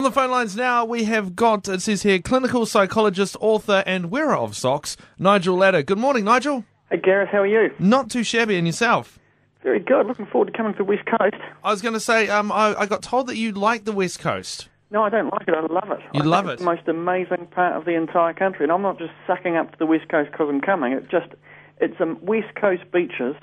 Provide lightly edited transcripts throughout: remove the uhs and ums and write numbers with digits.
On the phone lines now, we have got, it says here, clinical psychologist, author and wearer of socks, NIgel Latta. Good morning, Nigel. Hey Gareth, how are you? Not too shabby, and yourself? Very good. Looking forward to coming to the West Coast. I was going to say, I got told that you like the West Coast. No, I don't like it. I love it. You love it? It's the most amazing part of the entire country. And I'm not just sucking up to the West Coast because I'm coming. It's West Coast beaches,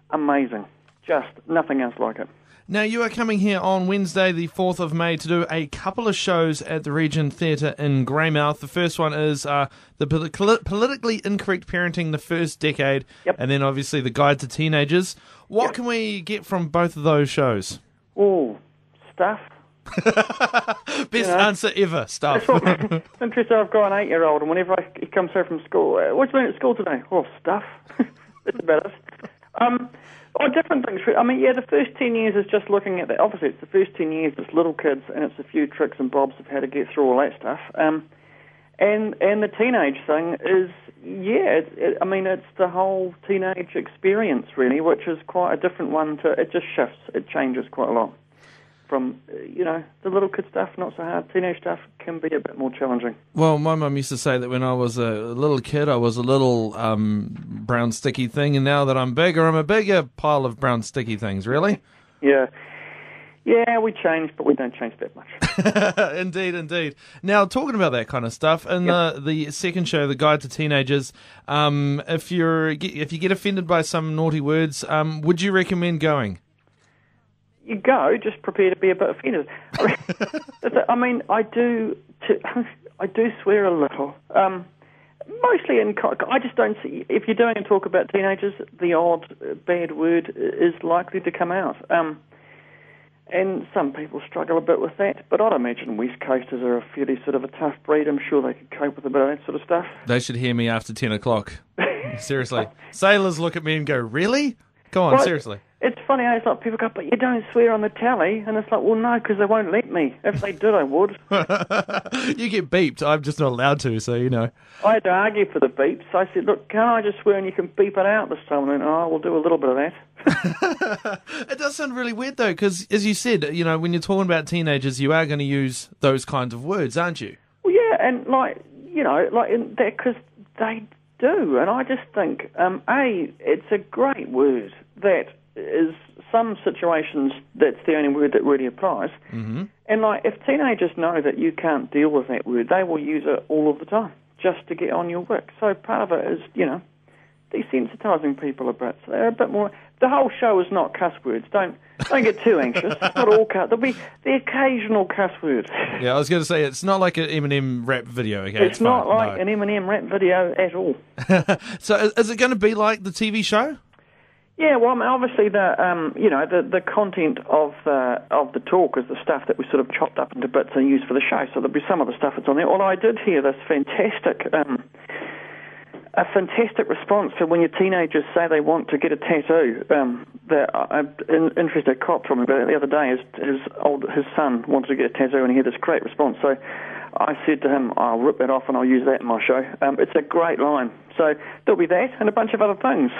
amazing. Just nothing else like it. Now, you are coming here on Wednesday, the 4th of May, to do a couple of shows at the Regent Theatre in Greymouth. The first one is the Politically Incorrect Parenting, the First Decade, and then obviously the Guide to Teenagers. What can we get from both of those shows? Oh, stuff. Best answer ever, stuff. It's interesting. I've got an 8-year-old, and whenever he comes home from school, what do you mean at school today? Oh, stuff. That's about it. Different things. I mean, the first 10 years is just looking at that. Obviously, it's the first 10 years, it's little kids, and it's a few tricks and bobs of how to get through all that stuff. And the teenage thing is, it's the whole teenage experience, really, which is quite a different one. It just shifts. It changes quite a lot. From, the little kid stuff, not so hard. Teenage stuff can be a bit more challenging. Well, my mum used to say that when I was a little kid, I was a little brown sticky thing, and now that I'm bigger, I'm a bigger pile of brown sticky things, really? Yeah. Yeah, we change, but we don't change that much. Indeed. Now, talking about that kind of stuff, in the second show, The Guide to Teenagers, if you get offended by some naughty words, would you recommend going? You go, just prepare to be a bit offended. I do swear a little. Mostly I just don't see, if you're doing a talk about teenagers, the odd bad word is likely to come out. And some people struggle a bit with that, but I'd imagine West Coasters are a fairly sort of a tough breed. I'm sure they could cope with a bit of that sort of stuff. They should hear me after 10 o'clock. Seriously. Sailors look at me and go, really? Go on, seriously. It's funny, it's like people go, but you don't swear on the telly. And it's like, well, no, because they won't let me. If they did, I would. You get beeped. I'm just not allowed to, so you know. I had to argue for the beeps. I said, look, can I just swear and you can beep it out this time? And then, we'll do a little bit of that. It does sound really weird, though, because, as you said, when you're talking about teenagers, you are going to use those kinds of words, aren't you? Well, yeah, and, because they do. And I just think, it's a great word that is some situations that's the only word that really applies. Mm-hmm. And if teenagers know that you can't deal with that word, they will use it all of the time just to get on your work. So part of it is, desensitising people a bit. So they're a bit more. The whole show is not cuss words. Don't get too anxious. It's not all cuss. There'll be the occasional cuss word. Yeah, I was going to say it's not like an Eminem rap video. Okay, it's not like an Eminem rap video at all. So is it going to be like the TV show? Yeah, well, obviously the content of the talk is the stuff that we sort of chopped up into bits and used for the show. So there'll be some of the stuff that's on there. Although I did hear this fantastic response to when your teenagers say they want to get a tattoo. That interesting cop told me about it the other day. His son wanted to get a tattoo, and he had this great response. So I said to him, I'll rip that off and I'll use that in my show. It's a great line. So there'll be that and a bunch of other things.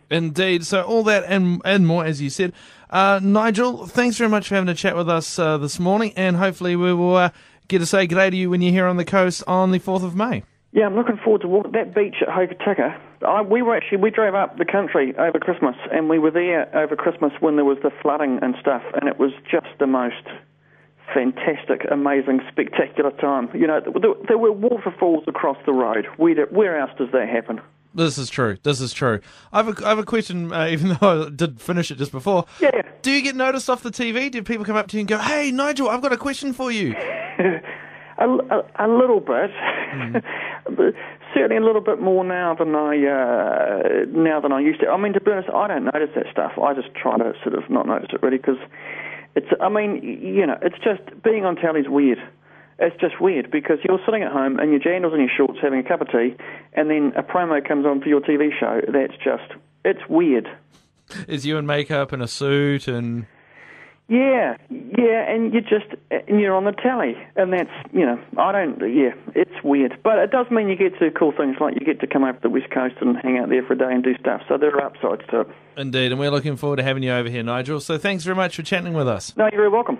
Indeed. So all that and more, as you said. Nigel, thanks very much for having a chat with us this morning, and hopefully we will get to say g'day to you when you're here on the coast on the 4th of May. Yeah, I'm looking forward to walking that beach at Hokitika. We drove up the country over Christmas, and we were there over Christmas when there was the flooding and stuff, and it was just the most fantastic, amazing, spectacular time. There were waterfalls across the road. Where else does that happen? This is true. I have a question, even though I did finish it just before. Yeah. Do you get noticed off the TV? Do people come up to you and go, "Hey, Nigel, I've got a question for you"? a little bit. Certainly a little bit more now than I used to. I mean, to be honest, I don't notice that stuff. I just try to sort of not notice it really because it's just being on telly's weird. It's just weird because you're sitting at home in your jandals and your shorts having a cup of tea, and then a promo comes on for your TV show. It's weird. Is you in makeup and a suit and... Yeah, and you're on the telly, and that's, it's weird. But it does mean you get to cool things like you get to come over to the West Coast and hang out there for a day and do stuff, so there are upsides to it. Indeed, and we're looking forward to having you over here, Nigel. So thanks very much for chatting with us. No, you're very welcome.